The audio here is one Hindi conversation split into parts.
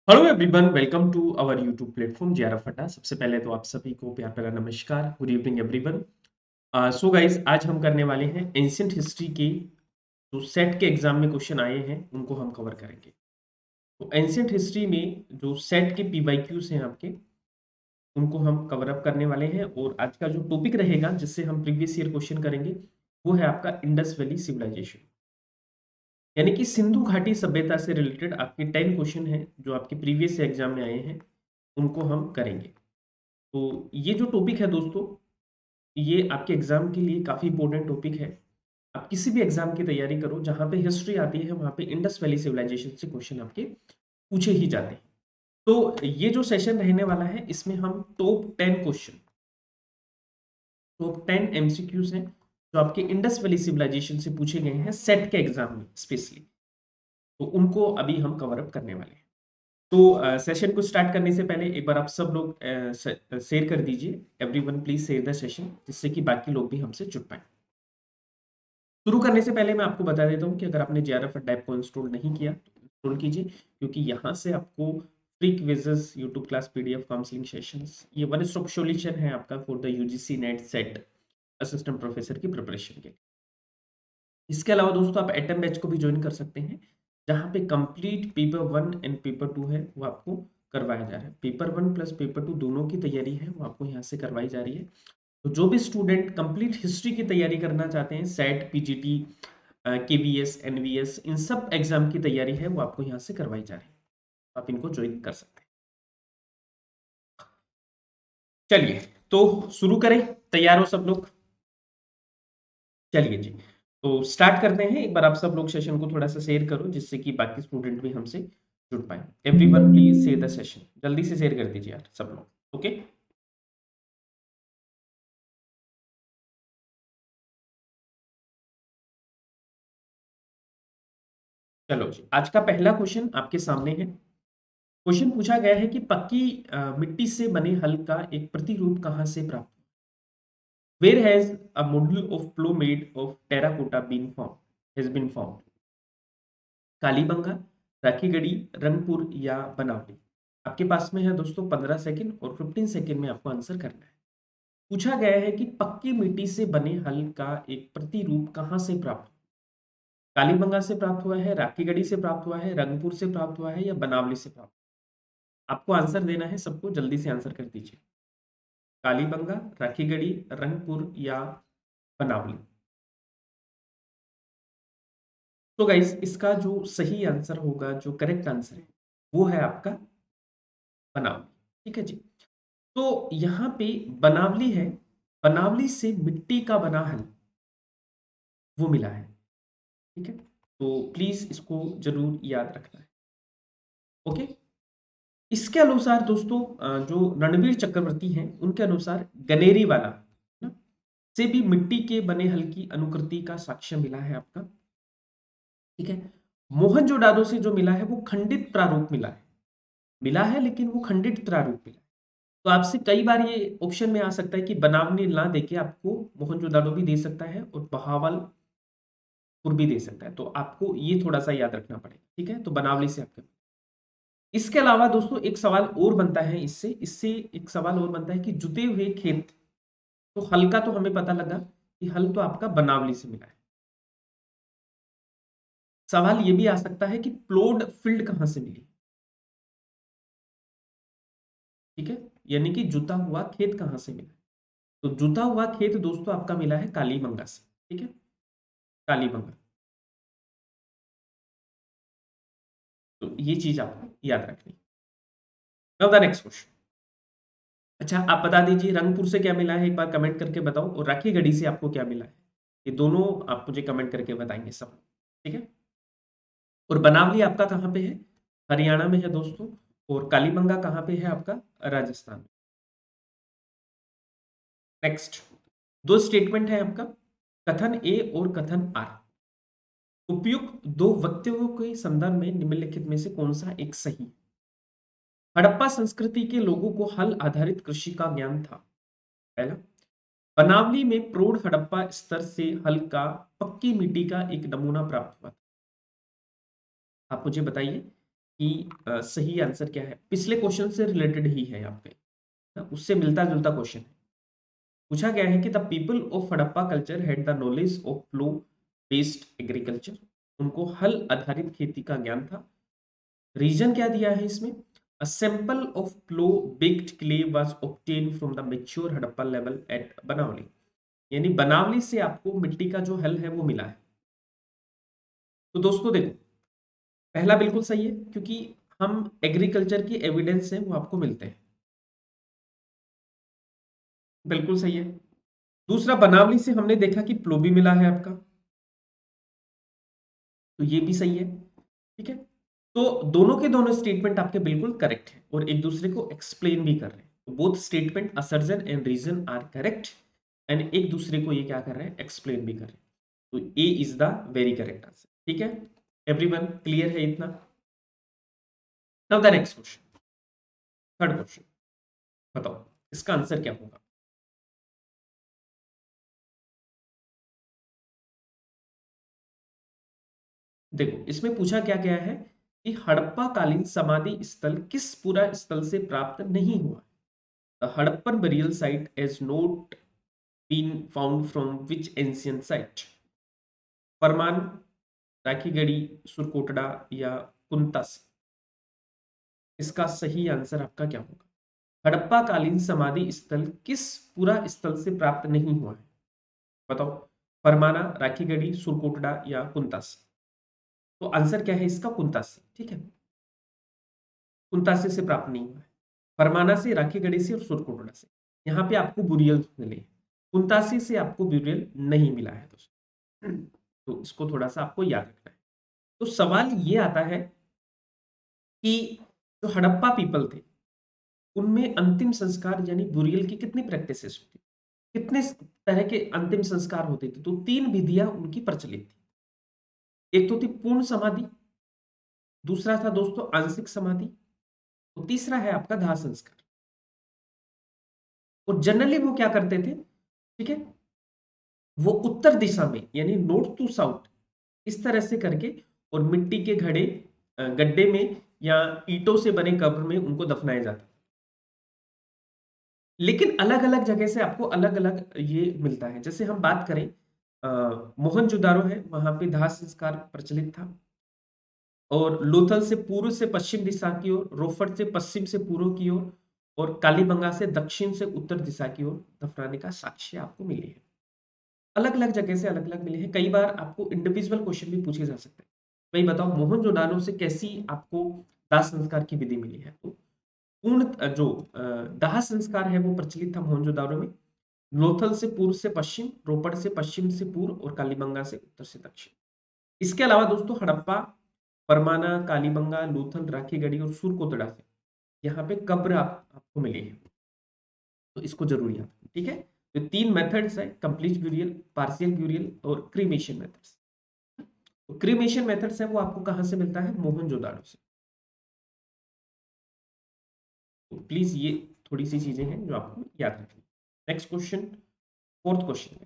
Hello everyone, welcome to our YouTube platform JRF अड्डा। सबसे पहले तो आप सभी को प्यार भरा नमस्कार, good evening everyone. So guys, आज हम करने वाले हैं एंशिएंट हिस्ट्री के जो सेट के एग्जाम में क्वेश्चन आए हैं उनको हम कवर करेंगे। तो एंशिएंट हिस्ट्री में जो सेट के पीवाईक्यूज हैं आपके, उनको हम कवर अप करने वाले हैं। और आज का जो टॉपिक रहेगा जिससे हम प्रीवियस ईयर क्वेश्चन करेंगे वो है आपका इंडस वैली सिविलाइजेशन, यानी कि सिंधु घाटी सभ्यता से रिलेटेड आपके 10 क्वेश्चन हैं जो आपके प्रीवियस एग्जाम में आए हैं, उनको हम करेंगे। तो ये जो टॉपिक है दोस्तों, ये आपके एग्जाम के लिए काफी इंपॉर्टेंट टॉपिक है। आप किसी भी एग्जाम की तैयारी करो जहां पे हिस्ट्री आती है वहां पे इंडस वैली सिविलाइजेशन से क्वेश्चन आपके पूछे ही जाते हैं। तो ये जो सेशन रहने वाला है इसमें हम टॉप 10 एमसीक्यूज हैं जो आपके इंडस वैली सिविलाइजेशन से पूछे गए हैं सेट के एग्जाम में स्पेशली। तो उनको अभी हम कवर अप करने वाले हैं। तो सेशन को स्टार्ट करने से पहले एक बार आप सब लोग शेयर कर दीजिए। Everyone please share the session, जिससे कि बाकी लोग भी हमसे जुड़ पाए। शुरू करने से पहले मैं आपको बता देता हूँ कि अगर आपने जेआरएफ ऐप को इंस्टॉल नहीं किया तो इंस्टॉल कीजिए, क्योंकि यहाँ से आपको free quizzes, YouTube class, PDF, counselling sessions, ये वन स्टॉप सॉल्यूशन है आपका for the UGC net set assistant professor की प्रिपरेशन के लिए। इसके अलावा दोस्तों आप एटम बैच को भी ज्वाइन कर सकते हैं, जहाँ पे कंप्लीट पेपर 1 एंड पेपर 2 है वो आपको करवाया जा रहा है। पेपर 1 प्लस पेपर 2 दोनों की तैयारी है वो आपको यहाँ से करवाई जा रही है। तो जो भी स्टूडेंट कंप्लीट हिस्ट्री की तैयारी करना चाहते हैं, सेट, पीजीटी, केवीएस, एनवीएस, इन सब एग्जाम की तैयारी है वो आपको यहाँ से करवाई जा रही है। आप इनको ज्वाइन कर सकते हैं। चलिए, तो शुरू करें। तैयार हो सब लोग? चलिए जी, तो स्टार्ट करते हैं। एक बार आप सब लोग सेशन को थोड़ा सा शेयर करो, जिससे कि बाकी स्टूडेंट भी हमसे जुड़ पाए। Everyone please share the session, जल्दी से शेयर कर दीजिए यार सब लोग। ओके, चलो जी, आज का पहला क्वेश्चन आपके सामने है। क्वेश्चन पूछा गया है कि पक्की मिट्टी से बने हल का एक प्रतिरूप कहाँ से प्राप्त? Where has a model of plough made of terracotta has been found? Kalibangan, Rakhigarhi, Rangpur या बनावली? आपके पास में है दोस्तों 15 सेकंड, और 15 सेकंड में आपको आंसर करना है। पूछा गया है कि पक्की मिट्टी से बने हल का एक प्रतिरूप कहाँ से प्राप्त हुआ? कालीबंगा से प्राप्त हुआ है, राखीगढ़ी से प्राप्त हुआ है, रंगपुर से प्राप्त हुआ है या बनावली से प्राप्त? आपको आंसर देना है, सबको जल्दी से आंसर कर दीजिए। कालीबंगा, राखीगढ़ी, रंगपुर या बनावली? तो गाइस, इसका जो सही आंसर होगा, जो करेक्ट आंसर है, वो है आपका बनावली। ठीक है जी। तो यहाँ पे बनावली है, बनावली से मिट्टी का बना हल वो मिला है। ठीक है, तो प्लीज इसको जरूर याद रखना है। ओके, इसके अनुसार दोस्तों जो रणवीर चक्रवर्ती हैं उनके अनुसार गनेरी वाला ना से भी मिट्टी के बने हल की अनुकृति का साक्ष्य मिला है आपका। ठीक है, मोहनजोदाड़ो से जो मिला है वो खंडित प्रारूप मिला है, लेकिन वो खंडित प्रारूप मिला है। तो आपसे कई बार ये ऑप्शन में आ सकता है कि बनावनी ना देके आपको मोहनजोदाड़ो भी दे सकता है और बहावलपुर भी दे सकता है। तो आपको ये थोड़ा सा याद रखना पड़ेगा। ठीक है, तो बनावली से आपका। इसके अलावा दोस्तों एक सवाल और बनता है, इससे इससे एक सवाल और बनता है कि जुते हुए खेत। तो हल का तो हमें पता लगा कि हल तो आपका बनावली से मिला है। सवाल ये भी आ सकता है कि प्लोड फील्ड कहां से मिली? ठीक है, यानी कि जुता हुआ खेत कहां से मिला? तो जुता हुआ खेत दोस्तों आपका मिला है कालीबंगा से। ठीक है, कालीबंगा। तो ये चीज आपको याद रखनी। Now the next question. अच्छा, आप बता दीजिए रंगपुर से क्या मिला है, एक बार कमेंट करके बताओ, और राखीगढ़ी से आपको क्या मिला है। ये दोनों आप मुझे कमेंट करके बताएंगे सब। ठीक है, और बनावली आपका कहाँ पे है? हरियाणा में है दोस्तों। और कालीबंगा कहाँ पे है आपका? राजस्थान में। नेक्स्ट, दो स्टेटमेंट है आपका, कथन ए और कथन आर। उपयुक्त दो वक्तव्यों के संदर्भ में निम्नलिखित में से कौन सा एक सही? हड़प्पा संस्कृति के लोगों को हल आधारित कृषि का ज्ञान था। पहला, बनावली में प्रौढ़ हड़प्पा स्तर से हल का पक्की मिट्टी का एक नमूना प्राप्त हुआ था। आप मुझे बताइए कि सही आंसर क्या है। पिछले क्वेश्चन से रिलेटेड ही है आपके, उससे मिलता जुलता क्वेश्चन है। पूछा गया है कि the people of Harappa culture had the knowledge of flow based agriculture. उनको हल आधारित खेती का ज्ञान था। रीजन क्या दिया है इसमें, a sample of flow baked clay was obtained from the mature Harappa level at Banawali. यानी बनावली से आपको मिट्टी का जो हल है वो मिला है। तो दोस्तों देखो, पहला बिल्कुल सही है क्योंकि हम एग्रीकल्चर की एविडेंस है वो आपको मिलते हैं, बिल्कुल सही है। दूसरा, बनावली से हमने देखा कि प्लो भी मिला है आपका, तो ये भी सही है। ठीक है, तो दोनों के दोनों स्टेटमेंट आपके बिल्कुल करेक्ट है और एक दूसरे को एक्सप्लेन भी कर रहे हैं। तो both statement assertion and reason are correct and एक दूसरे को ये क्या कर रहे हैं, एक्सप्लेन भी कर रहे हैं। तो A is the very correct answer. ठीक है, एवरीवन क्लियर है इतना। Now the next question, third question, बताओ इसका आंसर क्या होगा। देखो इसमें पूछा क्या गया है कि हड़प्पा कालीन समाधि स्थल किस पूरा स्थल से प्राप्त नहीं हुआ। The Harappan burial site has not been found from which ancient site. Farmana, Rakhigarhi, Surkotada या कुंतास। इसका सही आंसर आपका क्या होगा। हड़प्पा कालीन समाधि स्थल किस पूरा स्थल से प्राप्त नहीं हुआ है, बताओ। फरमाना, राखीगढ़ी, सुरकोटड़ा या कुंतास। तो आंसर क्या है इसका, कुंतासी। ठीक है, कुंतासी से प्राप्त नहीं हुआ है। फरमाना से, राखीगढ़ी से और सुरकोटड़ा से यहाँ पे आपको बुरियल मिले। कुंतासी से आपको बुरियल नहीं मिला है दोस्तों, तो इसको थोड़ा सा आपको याद रखना है। तो सवाल ये आता है कि जो हड़प्पा पीपल थे उनमें अंतिम संस्कार यानी बुरियल की कितनी प्रैक्टिसेस होती, कितने तरह के अंतिम संस्कार होते थे। तो तीन विधियां उनकी प्रचलित थी। एक तो थी पूर्ण समाधि, दूसरा था दोस्तों आंशिक समाधि, और तीसरा है आपका दाह संस्कार। और जनरली वो क्या करते थे, ठीक है, वो उत्तर दिशा में यानी नॉर्थ टू साउथ इस तरह से करके और मिट्टी के घड़े गड्ढे में या ईंटों से बने कब्र में उनको दफनाया जाता। लेकिन अलग अलग जगह से आपको अलग अलग ये मिलता है। जैसे हम बात करें मोहनजोदारो है, वहां पे दाह संस्कार प्रचलित था। और लोथल से पूर्व से पश्चिम दिशा की ओर, रोफट से पश्चिम से पूर्व की ओर, और कालीबंगा से दक्षिण से उत्तर दिशा की ओर दफनाने का साक्ष्य आपको मिले हैं। अलग अलग जगह से अलग अलग मिले हैं। कई बार आपको इंडिविजुअल क्वेश्चन भी पूछे जा सकते हैं, भाई बताओ मोहनजोदारो से कैसी आपको दाह संस्कार की विधि मिली है। तो पूर्ण जो दाह संस्कार है वो प्रचलित था मोहनजोदारो में। लोथल से पूर्व से पश्चिम, रोपड़ से पश्चिम से पूर्व और कालीबंगा से उत्तर से दक्षिण। इसके अलावा दोस्तों हड़प्पा, परमाना, कालीबंगा, लोथल, राखीगढ़ी और सुरकोतड़ा से यहाँ पे कब्र आपको मिली है। तो इसको जरूर याद रखें, ठीक है। तो तीन मेथड्स है, कंप्लीट ब्यूरियल, पार्शियल ब्यूरियल और क्रीमेशन मेथड्स। तो क्रीमेशन मेथड्स है वो आपको कहां से मिलता है, मोहनजोदाड़ो से। तो प्लीज ये थोड़ी सी चीजें हैं जो आपको याद रखनी। नेक्स्ट क्वेश्चन, फोर्थ क्वेश्चन,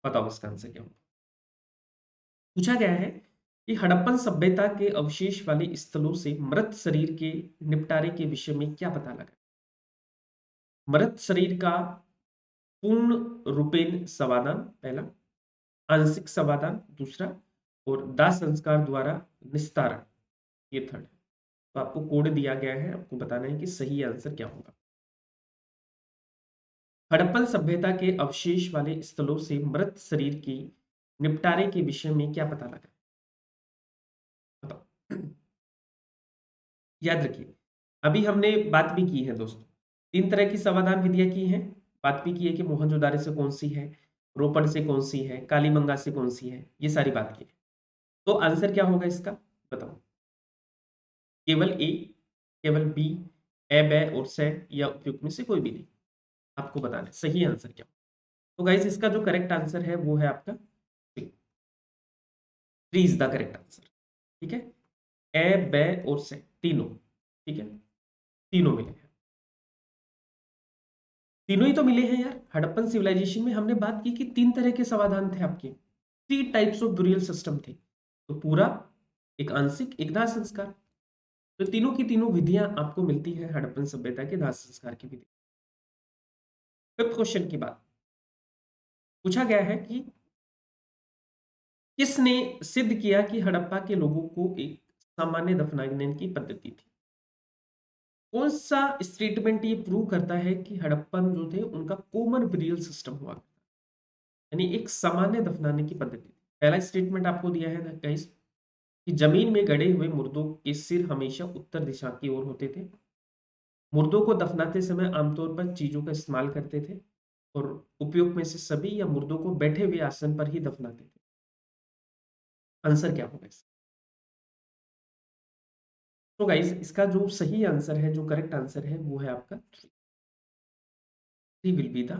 बताओ इसका आंसर क्या होगा। पूछा गया है कि हड़प्पन सभ्यता के अवशेष वाले स्थलों से मृत शरीर के निपटारे के विषय में क्या पता लगा। मृत शरीर का पूर्ण रूपेण समाधान पहला, आंशिक समाधान दूसरा, और दाह संस्कार द्वारा निस्तारण ये थर्ड। तो आपको कोड दिया गया है, आपको बताना है कि सही आंसर क्या होगा। हड़प्पन सभ्यता के अवशेष वाले स्थलों से मृत शरीर के निपटारे के विषय में क्या पता लगा, बताओ। याद रखिए, अभी हमने बात भी की है दोस्तों, तीन तरह की समाधान विधियां की हैं। बात भी की है कि मोहनजोदारो से कौन सी है, रोपड़ से कौन सी है, कालीबंगा से कौन सी है, ये सारी बात की है। तो आंसर क्या होगा इसका, बताओ। केवल ए, केवल बी, ए, ब और से, या उपयुक्त में से कोई भी नहीं, आपको बताना है सही आंसर क्या। तो गाइस इसका जो करेक्ट आंसर है वो है आपका three. Three is the correct answer. ठीक है, ए, ब और से तीनों, ठीक है, तीनों मिले हैं। तीनों ही तो मिले हैं यार। हड़प्पन सिविलाइजेशन में हमने बात की कि तीन तरह के समाधान थे आपके, three types of burial system थे। तो पूरा, एक आंशिक, एक दाह संस्कार। तो तीनों की तीनों विधियां आपको मिलती है हड़प्पन सभ्यता के दाह संस्कार की विधि। फिफ्थ क्वेश्चन की बात पूछा गया है कि किसने सिद्ध किया कि हड़प्पा के लोगों को एक सामान्य दफनाने की पद्धति थी? कौन सा स्टेटमेंट ये प्रूव करता है कि हड़प्पन जो थे उनका कॉमन ब्रियल सिस्टम हुआ, यानी एक सामान्य दफनाने की पद्धति थी? पहला स्टेटमेंट आपको दिया है गाइस कि जमीन में गड़े हुए मुर्दों के सिर हमेशा उत्तर दिशा की ओर होते थे। मुर्दों को दफनाते समय आमतौर पर चीजों का इस्तेमाल करते थे और उपयोग में से सभी या मुर्दों को बैठे हुए आसन पर ही दफनाते थे। आंसर क्या होगा इसका? तो गाइस इसका जो सही आंसर है, जो करेक्ट आंसर है, वो है आपका three will be the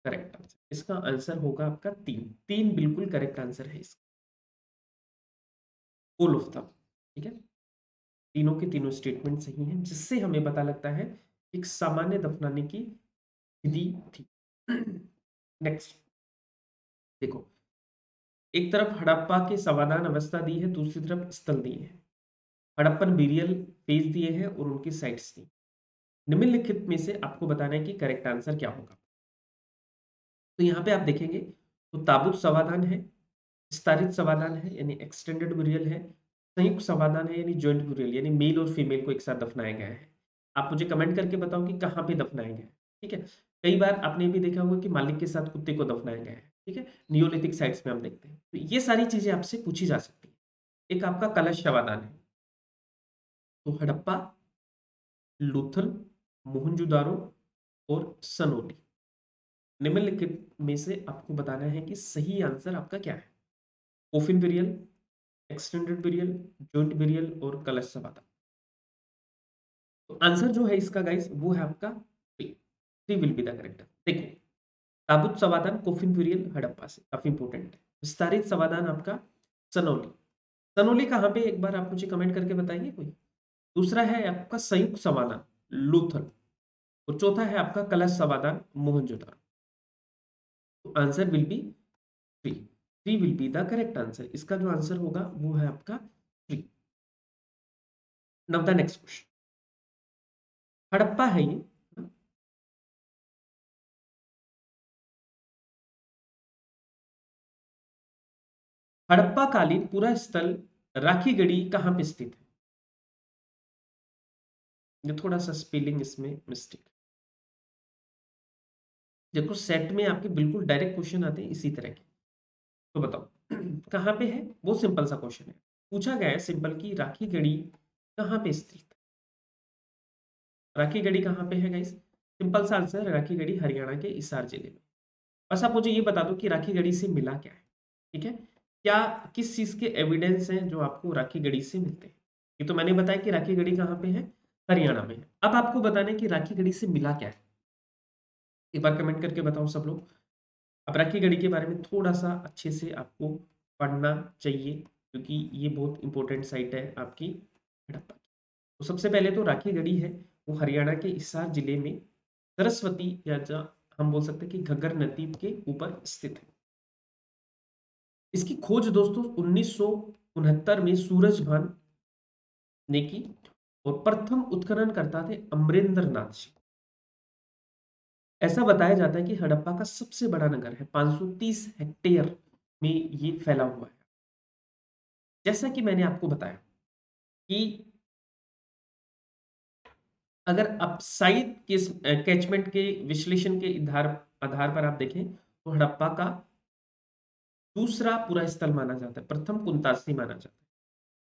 correct answer. इसका आंसर होगा आपका तीन। तीन बिल्कुल करेक्ट आंसर है इसका, ऑल ऑफ द। ठीक है, तीनों के तीनों स्टेटमेंट सही हैं, जिससे हमें पता लगता है एक सामान्य दफनाने की विधि थी। नेक्स्ट देखो, एक तरफ हड़प्पा के समाधान अवस्था दी है, दूसरी तरफ स्थल दिए हैं, हड़प्पन बिरियल फेज दिए हैं और उनकी साइट्स दी। निम्नलिखित में से आपको बताना है कि करेक्ट आंसर क्या होगा। तो यहाँ पे आप देखेंगे तो ताबूत समाधान है, विस्तारित समाधान है यानी एक्सटेंडेड बिरियल है, संयुक्त समाधान है यानी जॉइंट बिरियल, यानी मेल और फीमेल को एक साथ दफनाया गया है। आप मुझे कमेंट करके बताओ कि कहाँ पे दफनाया गया है। ठीक है, कई बार आपने भी देखा होगा कि मालिक के साथ कुत्ते को दफनाया गया है। ठीक है, नियोलिथिक साइट्स में हम देखते हैं, तो ये सारी चीजें आपसे पूछी जा सकती है। एक आपका कलश समाधान है, तो हड़प्पा, लूथल, मोहनजोदारो और सनोली, निम्नलिखित में से आपको बताना है कि सही आंसर आपका क्या है। Coffin burial, extended burial, joint burial और कलश समाधान। तो आंसर जो है इसका गाइस वो है आपका three. Three will be the correct. देखो, ताबूत समाधान कोफिन बिरियल हड़प्पा से काफी इंपॉर्टेंट है। विस्तारित समाधान आपका सनोली। सनोली कहाँ पे, एक बार आप मुझे कमेंट करके बताइए कोई। दूसरा है आपका संयुक्त समाधान लूथल, और चौथा है आपका कलश समाधान मोहनजोदारो। तो answer will be three. Three will be the correct answer. इसका जो आंसर होगा वो है आपका three. Now the next question, Harappa है ये। हड़प्पा कालीन पूरा स्थल राखीगढ़ी कहाँ पे स्थित है? ये थोड़ा सा स्पेलिंग इसमें मिस्टेक। देखो सेट में आपके बिल्कुल डायरेक्ट क्वेश्चन आते हैं इसी तरह के, तो बताओ कहाँ पे है। बहुत सिंपल सा क्वेश्चन है, पूछा गया है सिंपल की राखीगढ़ी कहाँ पे स्थित है। राखीगढ़ी कहाँ पे है गाइस? सिंपल सा आंसर, राखीगढ़ी हरियाणा के हिसार जिले में। बस आप मुझे ये बता दो कि राखीगढ़ी से मिला क्या है। ठीक है, क्या किस चीज के एविडेंस हैं जो आपको राखीगढ़ी से मिलते हैं? ये तो मैंने बताया कि राखीगढ़ी कहाँ पे है, हरियाणा में है। अब आपको बताना है कि राखीगढ़ी से मिला क्या है। एक बार कमेंट करके बताओ सब लोग। अब राखीगढ़ी के बारे में थोड़ा सा अच्छे से आपको पढ़ना चाहिए, क्योंकि ये बहुत इंपॉर्टेंट साइट है आपकी हड़प्पा की। तो सबसे पहले तो राखीगढ़ी है वो हरियाणा के हिसार जिले में सरस्वती या हम बोल सकते हैं कि घग्गर नदी के ऊपर स्थित है। इसकी खोज दोस्तों 1969 में सूरजभान ने की, और प्रथम उत्खनन करता थे अमरेंद्र नाथ जी। ऐसा बताया जाता है कि हड़प्पा का सबसे बड़ा नगर है, 530 हेक्टेयर में ये फैला हुआ है। जैसा कि मैंने आपको बताया कि अगर आप साइट के कैचमेंट के विश्लेषण के आधार आधार पर आप देखें तो हड़प्पा का दूसरा पूरा स्थल माना जाता है, प्रथम कुंतासी माना जाता है।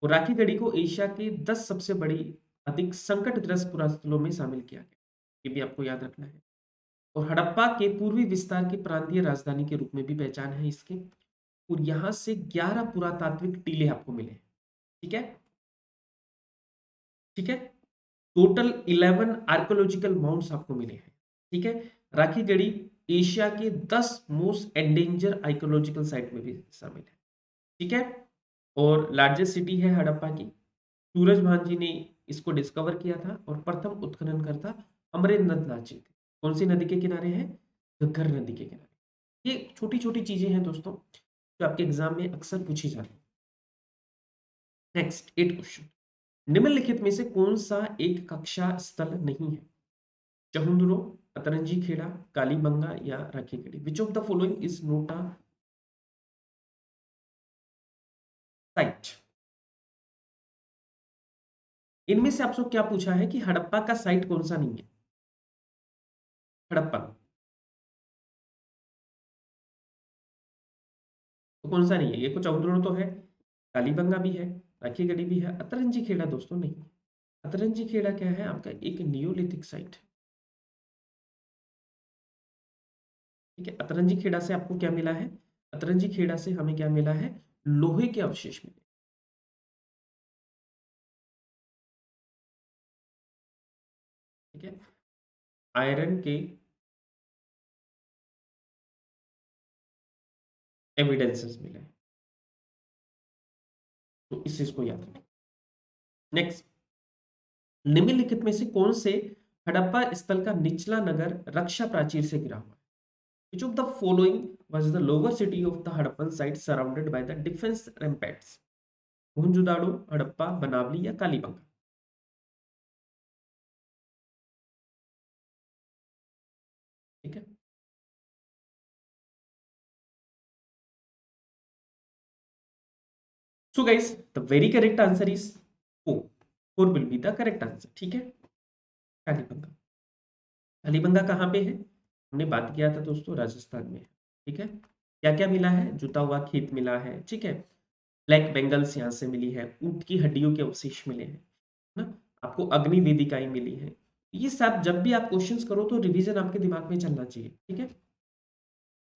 और राखीगढ़ी को एशिया के 10 सबसे बड़ी अधिक संकटग्रस्त पुरास्थलों में शामिल किया गया, ये भी आपको याद रखना है। और हड़प्पा के पूर्वी विस्तार की प्रांतीय राजधानी के रूप में भी पहचान है इसके। और यहाँ से 11 पुरातात्विक टीले आपको मिले हैं। ठीक है, ठीक है, टोटल 11 आर्कोलॉजिकल माउंट्स आपको मिले हैं। ठीक है, राखीगढ़ी एशिया के 10 मोस्ट एंडेंजर आर्कोलॉजिकल साइट में भी शामिल है। ठीक है, और लार्जेस्ट सिटी है हड़प्पा की। सूरजभान जी ने इसको डिस्कवर किया था और प्रथम उत्खननकर्ता अमरेंद्र नाथ जी थे। कौन सी नदी के किनारे है? घग्गर नदी के किनारे। ये छोटी छोटी चीजें हैं दोस्तों जो आपके एग्जाम में अक्सर पूछी जाती है। नेक्स्ट एट क्वेश्चन, निम्नलिखित में से कौन सा एक कक्षा स्थल नहीं है? चहुंदरो, अतरंजी खेड़ा, कालीबंगा या Rakhigarhi? Which of the following is note a site? इनमें से आपसे क्या पूछा है कि हड़प्पा का साइट कौन सा नहीं है? हड़प्पा तो कौन सा नहीं है? ये कुछ चौधरी तो है, कालीबंगा भी है, राखीगढ़ी भी है, अतरंजी खेड़ा दोस्तों नहीं। अतरंजी खेड़ा क्या है? आपका एक नियोलिथिक साइट। ठीक है, अतरंजी खेड़ा से आपको क्या मिला है? अतरंजी खेड़ा से हमें क्या मिला है? लोहे के अवशेष मिले। ठीक है, आयरन के एविडेंसेस मिले। तो इस चीज को याद रखें। नेक्स्ट, निम्नलिखित में से कौन से हड़प्पा स्थल का निचला नगर रक्षा प्राचीर से घिरा हुआ है? Which of the following was the lower city of the Harappan site surrounded by the defense ramparts? Mohenjodaro, Harappa, बनावली या कालीबंगा? ठीक है, so guys the very correct answer is 4. 4 will be the correct answer. ठीक है, कालीबंगा। कालीबंगा कहाँ पे है? हमने बात किया था दोस्तों, राजस्थान में है। ठीक है, क्या क्या मिला है? जुता हुआ खेत मिला है। ठीक है, ब्लैक बेंगल्स यहाँ से मिली है, ऊंट की हड्डियों के अवशेष मिले हैं ना, आपको अग्नि वेदिकाएं मिली है। ये सब जब भी आप क्वेश्चंस करो तो रिवीजन आपके दिमाग में चलना चाहिए। ठीक है,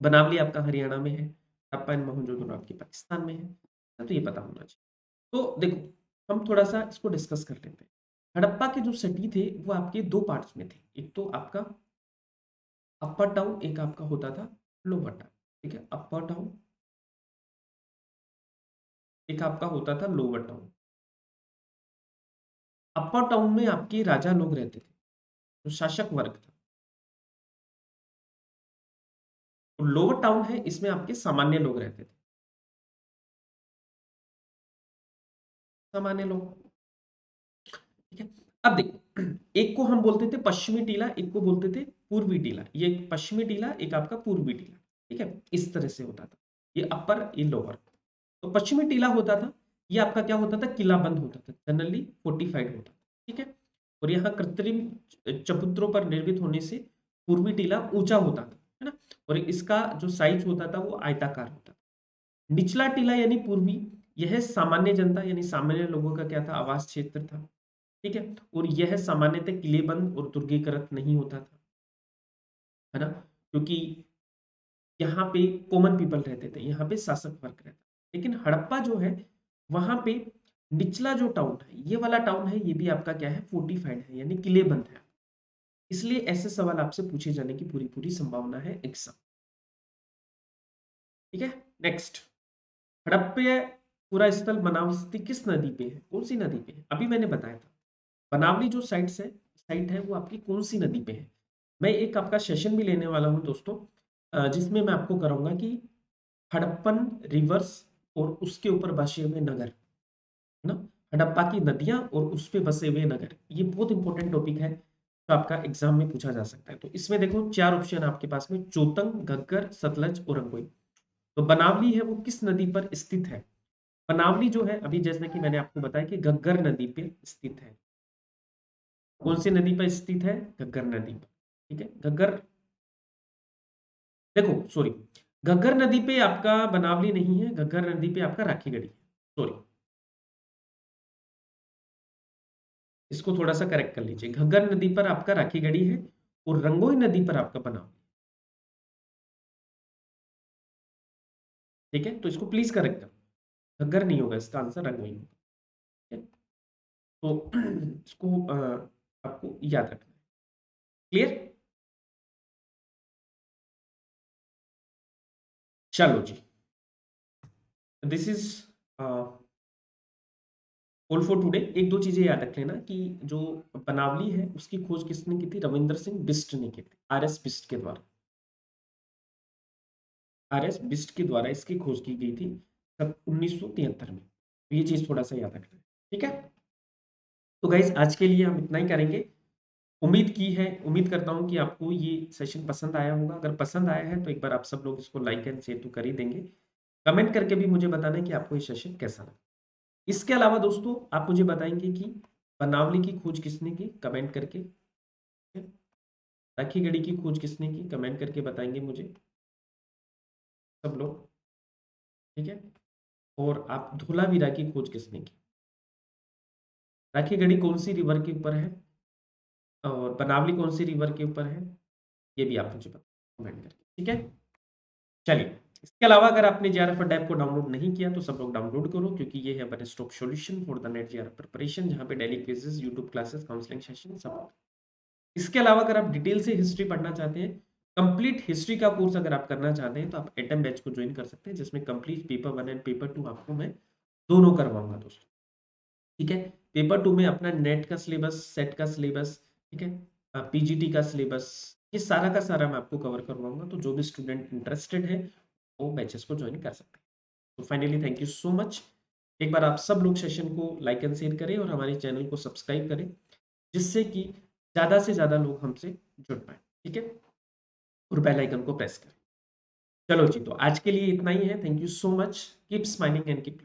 बनावली आपका हरियाणा में है, हड़प्पा एंड मोहनजोदड़ो आपके पाकिस्तान में है, तो ये पता होना चाहिए। तो देखो, हम थोड़ा सा इसको डिस्कस कर लेते हैं। हड़प्पा के जो सिटी थे वो आपके दो पार्ट्स में थे। एक तो आपका अपर टाउन, एक आपका होता था लोअर टाउन। ठीक है, अपर टाउन, एक आपका होता था लोअर टाउन। अपर टाउन में आपके राजा लोग रहते थे, जो शासक वर्ग था। और लोअर टाउन है, इसमें आपके सामान्य लोग रहते थे। सामान्य लोग। ठीक है, अब देखो, एक को हम बोलते थे पश्चिमी टीला, एक को बोलते थे पूर्वी टीला। ये एक पश्चिमी टीला, एक आपका पूर्वी टीला। ठीक है, इस तरह से होता था, ये अपर ये लोअर। तो पश्चिमी टीला होता था, ये आपका क्या होता था? किला बंद होता था, जनरली फोर्टिफाइड होता था। ठीक है, और यहाँ कृत्रिम चबूतरों पर निर्मित होने से पूर्वी टीला ऊंचा होता था, है ना, और इसका जो साइज होता था वो आयताकार होता था। निचला टीला यानी पूर्वी, यह सामान्य जनता यानी सामान्य लोगों का क्या था? आवास क्षेत्र था। ठीक है, और यह सामान्यतः किलेबंद और दुर्गीकृत नहीं होता था, है ना, क्योंकि यहाँ पे कॉमन पीपल रहते थे, यहाँ पे शासक वर्ग रहता। लेकिन हड़प्पा जो है, वहां पे निचला जो टाउन है, ये वाला टाउन है, ये भी आपका क्या है? फोर्टिफाइड है, यानी किलेबंद है। इसलिए ऐसे सवाल आपसे पूछे जाने की पूरी पूरी संभावना है एग्जाम। ठीक है, नेक्स्ट, हड़प्पा पूरा स्थल बनावस्ती किस नदी पे है? कौन सी नदी पे है? अभी मैंने बताया था, बनावली जो साइट है वो आपकी कौन सी नदी पे है? मैं एक आपका सेशन भी लेने वाला हूं दोस्तों, जिसमें मैं आपको कराऊंगा कि हड़प्पन रिवर्स और उसके ऊपर बसे हुए नगर, है ना, हड़प्पा की नदियां और उस पे बसे हुए नगर, ये बहुत इंपॉर्टेंट टॉपिक है, तो आपका एग्जाम में पूछा जा सकता है। तो इसमें देखो चार ऑप्शन आपके पास में, चोतंग, घग्गर, सतलज और रंगोई। तो बनावली है वो किस नदी पर स्थित है? बनावली जो है, अभी जैसे कि मैंने आपको बताया कि घग्गर नदी पे स्थित है। कौन सी नदी पर स्थित है? घग्गर नदी पर। ठीक है, घग्गर, देखो सॉरी, घग्गर नदी पे आपका बनावली नहीं है, घग्गर नदी पे आपका राखीगढ़ी है। सॉरी, इसको थोड़ा सा करेक्ट कर लीजिए, घग्गर नदी पर आपका राखीगढ़ी है और रंगोई नदी पर आपका बनावली। ठीक है, तो इसको प्लीज करेक्ट कर, घग्गर नहीं होगा, इसका आंसर रंगोई होगा। ठीक है? तो इसको आपको याद रखना है। क्लियर? चलो जी, this is all for today. एक दो चीजें याद रख लेना कि जो बनावली है उसकी खोज किसने की थी? रविंद्र सिंह बिस्ट ने की थी, आर एस बिस्ट के द्वारा। आर एस बिस्ट के द्वारा इसकी खोज की गई थी 1973 में। तो ये चीज थोड़ा सा याद रखना है। ठीक है, तो गाइज आज के लिए हम इतना ही करेंगे। उम्मीद करता हूँ कि आपको ये सेशन पसंद आया होगा। अगर पसंद आया है तो एक बार आप सब लोग इसको लाइक एंड शेयर तो कर ही देंगे। कमेंट करके भी मुझे बताना है कि आपको ये सेशन कैसा लगा। इसके अलावा दोस्तों आप मुझे बताएंगे कि बनावली की खोज किसने की, कमेंट करके। राखी गढ़ी की खोज किसने की, कमेंट करके बताएंगे मुझे सब लोग, ठीक है। और आप धोलावीरा की खोज किसने की, राखी गढ़ी कौन सी रिवर के ऊपर है और बनावली कौन सी रिवर के ऊपर है, ये भी आप मुझे बताएं कमेंट करके, ठीक है। चलिए, इसके अलावा अगर आपने जेआरएफ ऐप को डाउनलोड नहीं किया तो सब लोग डाउनलोड करो, क्योंकि ये है one stop solution for the net JRF preparation, जहाँ पे daily quizzes, YouTube classes, counselling session सब। इसके अलावा अगर आप डिटेल से हिस्ट्री पढ़ना चाहते हैं, कंप्लीट हिस्ट्री का कोर्स अगर आप करना चाहते हैं तो आप एटम बैच को ज्वाइन कर सकते हैं, जिसमें कंप्लीट पेपर 1 एंड पेपर 2 आपको मैं दोनों करवाऊंगा दोस्तों, ठीक है। पेपर 2 में अपना नेट का सिलेबस, सेट का सिलेबस, ठीक है, पीजीटी का सिलेबस, ये सारा का सारा मैं आपको कवर करवाऊंगा। तो जो भी स्टूडेंट इंटरेस्टेड है वो बैचेस को ज्वाइन कर सकते हैं। तो finally thank you so much. एक बार आप सब लोग सेशन को लाइक एंड शेयर करें और हमारे चैनल को सब्सक्राइब करें, जिससे कि ज़्यादा से ज़्यादा लोग हमसे जुड़ पाए, ठीक है। और बेल आइकन को प्रेस करें। चलो जी, तो आज के लिए इतना ही है। Thank you so much. Keep smiling and keep